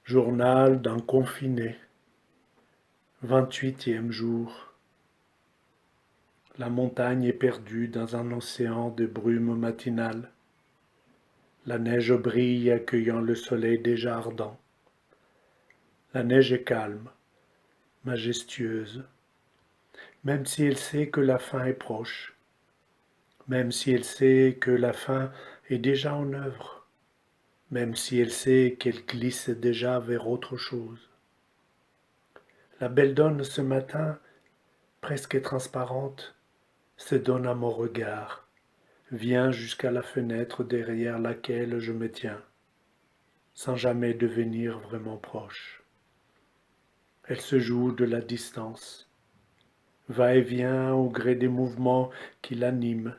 Journal d'un confiné, 28e jour. La montagne est perdue dans un océan de brume matinale. La neige brille accueillant le soleil déjà ardent. La neige est calme, majestueuse, même si elle sait que la fin est proche, même si elle sait que la fin est déjà en œuvre, même si elle sait qu'elle glisse déjà vers autre chose. La belle donne ce matin, presque transparente, se donne à mon regard, vient jusqu'à la fenêtre derrière laquelle je me tiens, sans jamais devenir vraiment proche. Elle se joue de la distance, va et vient au gré des mouvements qui l'animent,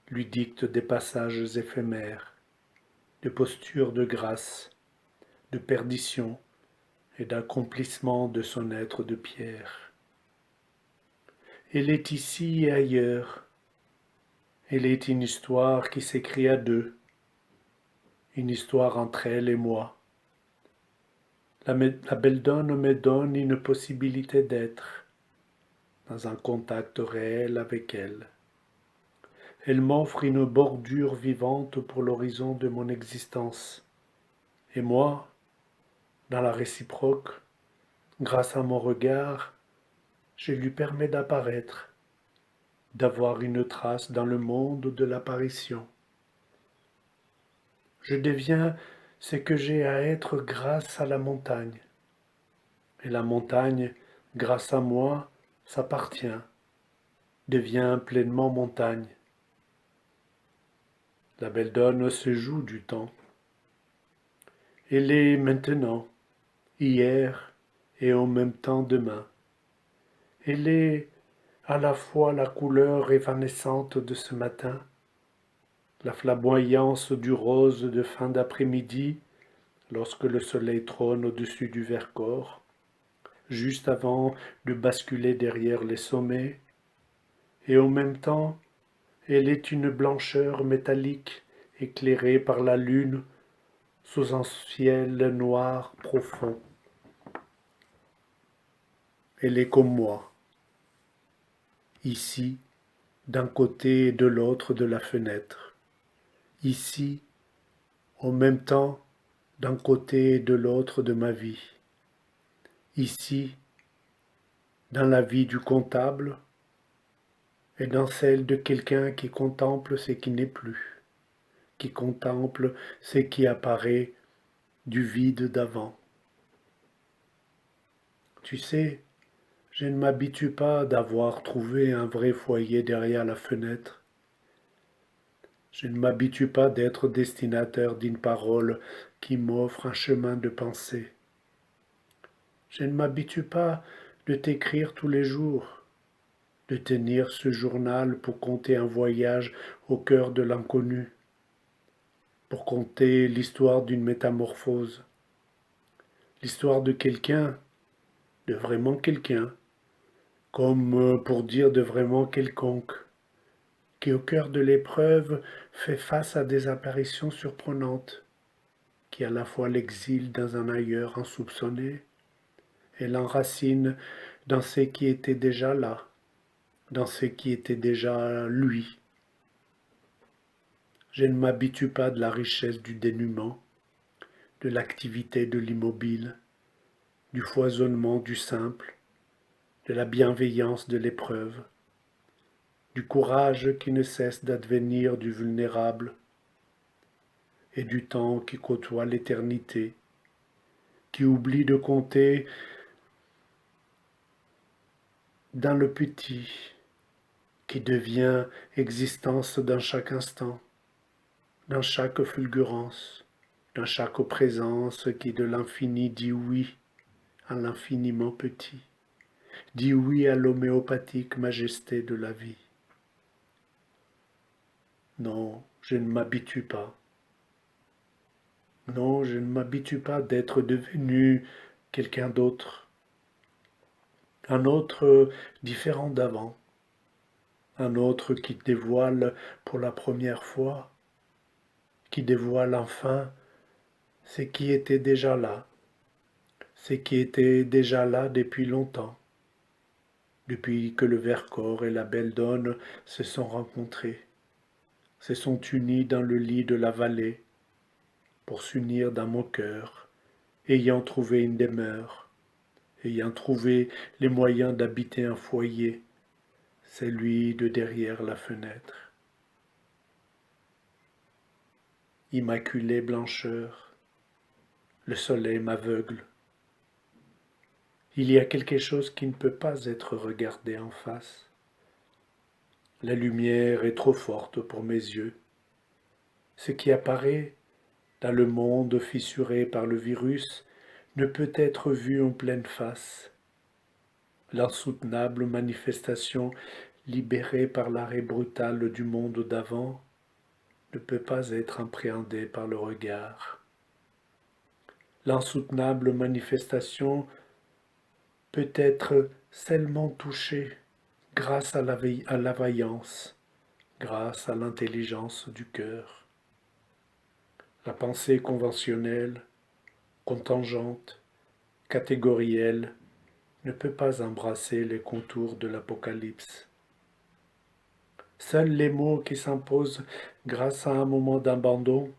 lui dicte des passages éphémères, des postures de grâce, de perdition et d'accomplissement de son être de pierre. Elle est ici et ailleurs, elle est une histoire qui s'écrit à deux, une histoire entre elle et moi. La belle donne me donne une possibilité d'être dans un contact réel avec elle. Elle m'offre une bordure vivante pour l'horizon de mon existence. Et moi, dans la réciproque, grâce à mon regard, je lui permets d'apparaître, d'avoir une trace dans le monde de l'apparition. Je deviens ce que j'ai à être grâce à la montagne. Et la montagne, grâce à moi, s'appartient, devient pleinement montagne. La belle donne se joue du temps. Elle est maintenant, hier et en même temps demain. Elle est à la fois la couleur évanescente de ce matin, la flamboyance du rose de fin d'après-midi lorsque le soleil trône au-dessus du Vercors, juste avant de basculer derrière les sommets, et en même temps elle est une blancheur métallique éclairée par la lune sous un ciel noir profond. Elle est comme moi, ici, d'un côté et de l'autre de la fenêtre, ici, en même temps, d'un côté et de l'autre de ma vie, ici, dans la vie du comptable et dans celle de quelqu'un qui contemple ce qui n'est plus, qui contemple ce qui apparaît du vide d'avant. Tu sais, je ne m'habitue pas d'avoir trouvé un vrai foyer derrière la fenêtre. Je ne m'habitue pas d'être destinataire d'une parole qui m'offre un chemin de pensée. Je ne m'habitue pas de t'écrire tous les jours, de tenir ce journal pour compter un voyage au cœur de l'inconnu, pour compter l'histoire d'une métamorphose, l'histoire de quelqu'un, de vraiment quelqu'un, comme pour dire de vraiment quelconque, qui au cœur de l'épreuve fait face à des apparitions surprenantes, qui à la fois l'exile dans un ailleurs insoupçonné et l'enracine dans ce qui était déjà là, dans ce qui était déjà lui. Je ne m'habitue pas de la richesse du dénuement, de l'activité de l'immobile, du foisonnement du simple, de la bienveillance de l'épreuve, du courage qui ne cesse d'advenir du vulnérable, et du temps qui côtoie l'éternité, qui oublie de compter dans le petit, qui devient existence dans chaque instant, dans chaque fulgurance, dans chaque présence qui de l'infini dit oui à l'infiniment petit, dit oui à l'homéopathique majesté de la vie. Non, je ne m'habitue pas. Non, je ne m'habitue pas d'être devenu quelqu'un d'autre, un autre différent d'avant, un autre qui dévoile pour la première fois, qui dévoile enfin ce qui était déjà là, c'est qui était déjà là depuis longtemps, depuis que le Vercors et la Belledonne se sont rencontrés, se sont unis dans le lit de la vallée, pour s'unir dans mon cœur, ayant trouvé une demeure, ayant trouvé les moyens d'habiter un foyer, celui de derrière la fenêtre. Immaculée blancheur, le soleil m'aveugle. Il y a quelque chose qui ne peut pas être regardé en face. La lumière est trop forte pour mes yeux. Ce qui apparaît dans le monde fissuré par le virus ne peut être vu en pleine face. L'insoutenable manifestation libérée par l'arrêt brutal du monde d'avant ne peut pas être appréhendée par le regard. L'insoutenable manifestation peut être seulement touchée grâce à la vaillance, grâce à l'intelligence du cœur. La pensée conventionnelle, contingente, catégorielle, ne peut pas embrasser les contours de l'Apocalypse. Seuls les mots qui s'imposent grâce à un moment d'abandon,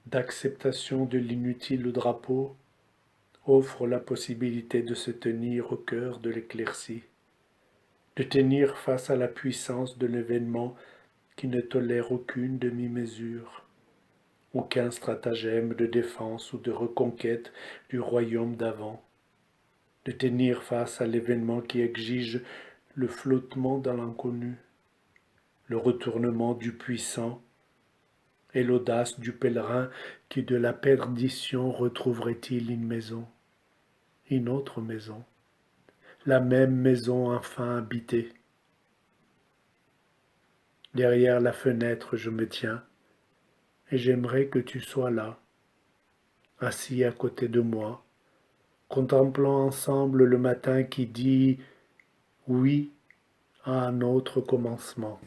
d'acceptation de l'inutile drapeau, offrent la possibilité de se tenir au cœur de l'éclaircie, de tenir face à la puissance de l'événement qui ne tolère aucune demi-mesure, aucun stratagème de défense ou de reconquête du royaume d'avant, de tenir face à l'événement qui exige le flottement dans l'inconnu, le retournement du puissant et l'audace du pèlerin qui de la perdition retrouverait-il une maison, une autre maison, la même maison enfin habitée. Derrière la fenêtre je me tiens, et j'aimerais que tu sois là, assis à côté de moi, contemplant ensemble le matin qui dit oui à un autre commencement.